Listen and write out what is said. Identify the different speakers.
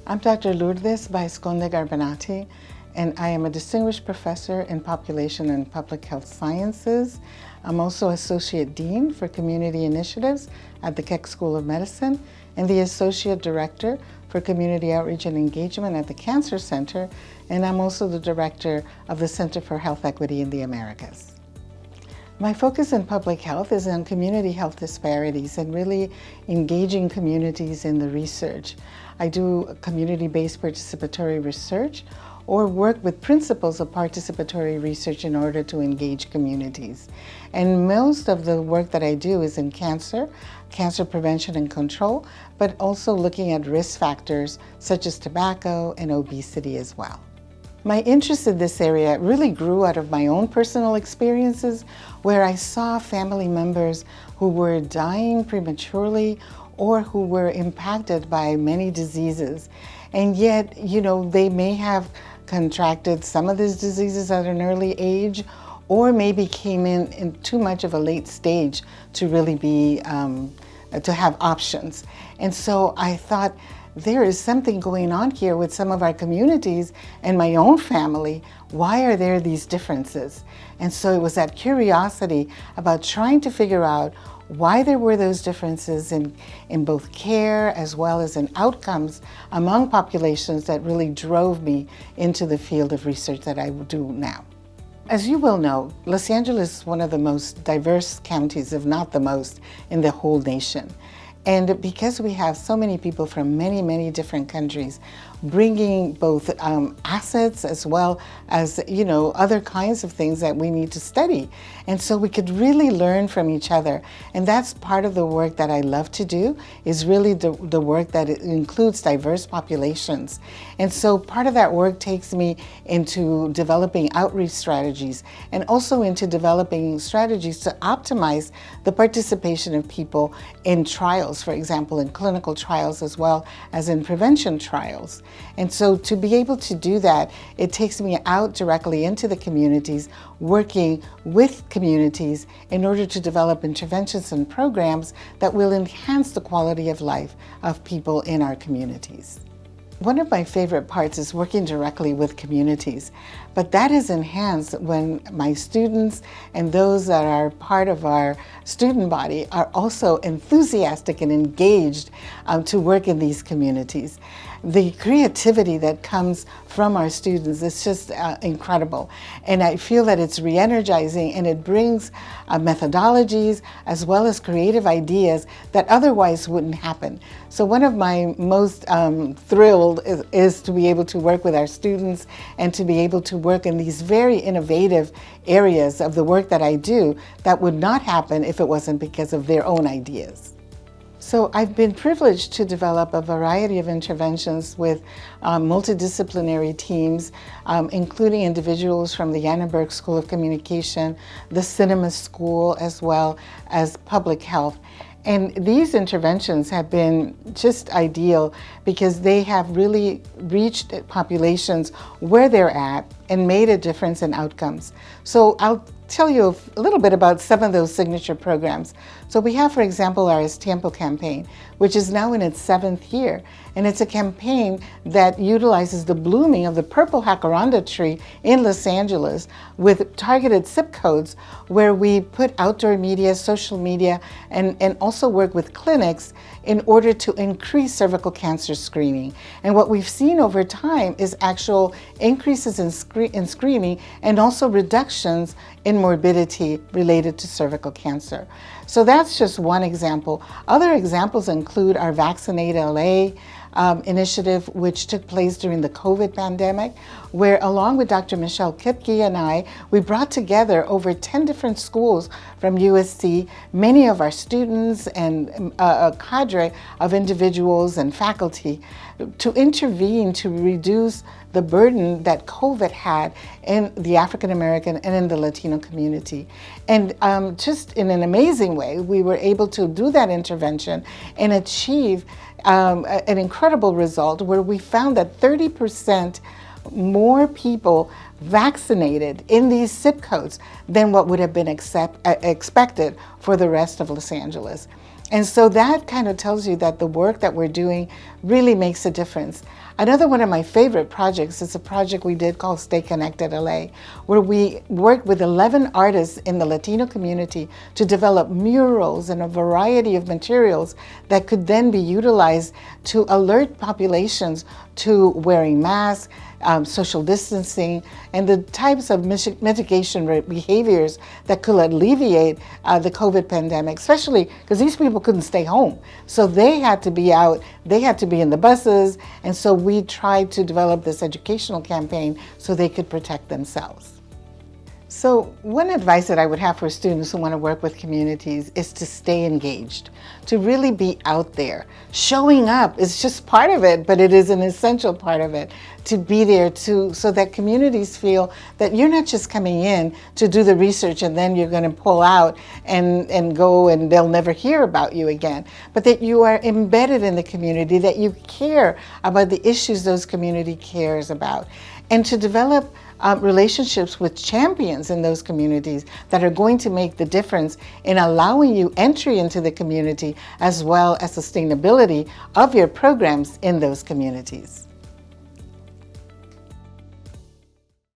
Speaker 1: I'm Dr. Lourdes Baezconde Garbanati, and I am a distinguished professor in population and public health sciences. I'm also Associate Dean for Community Initiatives at the Keck School of Medicine and the Associate Director for Community Outreach and Engagement at the Cancer Center, and I'm also the Director of the Center for Health Equity in the Americas. My focus in public health is on community health disparities and really engaging communities in the research. I do community-based participatory research or work with principles of participatory research in order to engage communities. And most of the work that I do is in cancer prevention and control, but also looking at risk factors such as tobacco and obesity as well. My interest in this area really grew out of my own personal experiences where I saw family members who were dying prematurely or who were impacted by many diseases. And yet, they may have contracted some of these diseases at an early age or maybe came in too much of a late stage to really be, to have options. And so I thought, there is something going on here with some of our communities and my own family. Why are there these differences? And so it was that curiosity about trying to figure out why there were those differences in both care as well as in outcomes among populations that really drove me into the field of research that I do now. As you well know, Los Angeles is one of the most diverse counties, if not the most, in the whole nation. And because we have so many people from many, many different countries, bringing both assets as well as, other kinds of things that we need to study. And so we could really learn from each other. And that's part of the work that I love to do, is really the work that includes diverse populations. And so part of that work takes me into developing outreach strategies and also into developing strategies to optimize the participation of people in trials, for example, in clinical trials as well as in prevention trials. And so to be able to do that, it takes me out directly into the communities, working with communities in order to develop interventions and programs that will enhance the quality of life of people in our communities. One of my favorite parts is working directly with communities, but that is enhanced when my students and those that are part of our student body are also enthusiastic and engaged to work in these communities. The creativity that comes from our students is just incredible. And I feel that it's re-energizing and it brings methodologies as well as creative ideas that otherwise wouldn't happen. So one of my most thrilled is to be able to work with our students and to be able to work in these very innovative areas of the work that I do that would not happen if it wasn't because of their own ideas. So I've been privileged to develop a variety of interventions with multidisciplinary teams, including individuals from the Annenberg School of Communication, the Cinema School, as well as public health. And these interventions have been just ideal because they have really reached populations where they're at and made a difference in outcomes. So I'll tell you a little bit about some of those signature programs. So we have, for example, our Es Tiempo campaign, which is now in its 7th year. And it's a campaign that utilizes the blooming of the purple jacaranda tree in Los Angeles with targeted zip codes where we put outdoor media, social media, and also work with clinics in order to increase cervical cancer screening. And what we've seen over time is actual increases in screening and also reductions in morbidity related to cervical cancer. So that's just one example. Other examples include our Vaccinate LA initiative, which took place during the COVID pandemic, where along with Dr. Michelle Kipke and I, we brought together over 10 different schools from USC, many of our students and a cadre of individuals and faculty to intervene to reduce the burden that COVID had in the African American and in the Latino community. And just in an amazing way, we were able to do that intervention and achieve an incredible result where we found that 30% more people vaccinated in these zip codes than what would have been expected for the rest of Los Angeles. And so that kind of tells you that the work that we're doing really makes a difference. Another one of my favorite projects is a project we did called Stay Connected LA, where we worked with 11 artists in the Latino community to develop murals and a variety of materials that could then be utilized to alert populations to wearing masks, social distancing, and the types of mitigation behaviors that could alleviate the COVID pandemic, especially because these people couldn't stay home. So they had to be out, they had to be in the buses, and so we tried to develop this educational campaign so they could protect themselves. So one advice that I would have for students who want to work with communities is to stay engaged, to really be out there. Showing up is just part of it, but it is an essential part of it, to be there so that communities feel that you're not just coming in to do the research and then you're going to pull out and go and they'll never hear about you again, but that you are embedded in the community, that you care about the issues those community cares about, and to develop relationships with champions in those communities that are going to make the difference in allowing you entry into the community as well as sustainability of your programs in those communities.